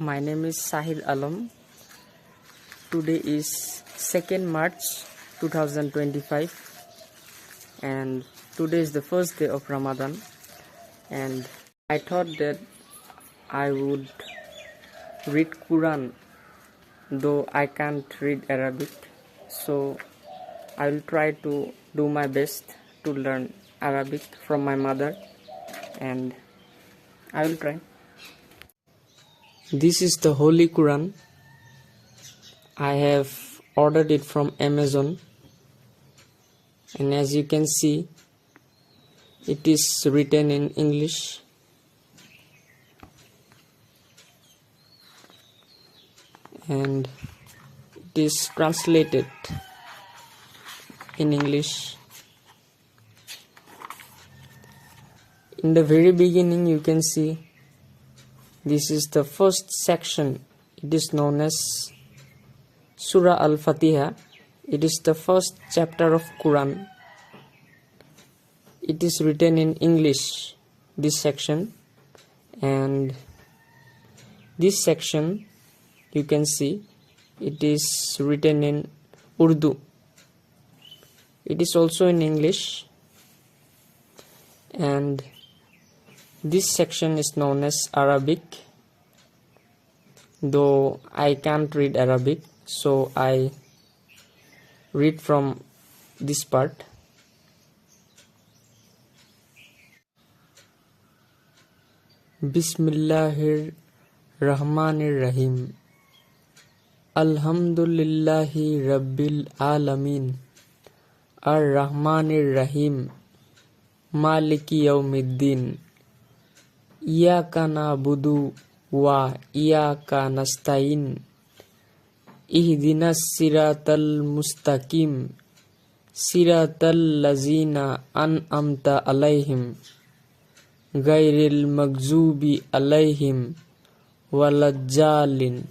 My name is Sahil Alam. Today is 2nd March 2025 and today is the first day of Ramadan, and I thought that I would read Quran, though I can't read Arabic, so I will try to do my best to learn Arabic from my mother, and I will try. This is the Holy Quran. I have ordered it from Amazon, and as you can see, it is written in English. And it is translated in English. In the very beginning, you can see this is the first section. It is known as Surah Al-Fatiha. It is the first chapter of Quran. It is written in English, this section, and this section you can see it is written in Urdu. It is also in English, and this section is known as Arabic, though I can't read Arabic, so I read from this part. Bismillahir Rahmanir Rahim. Alhamdulillahi Rabbil Alamin. Ar-Rahmanir Rahim. Maliki Yawmiddin. Iyaka na'budu wa iyaka nasta'in. Ihdinas siratal mustaqim. Siratal lazina an'amta alaihim. Ghairil maghzubi alaihim walajjalin.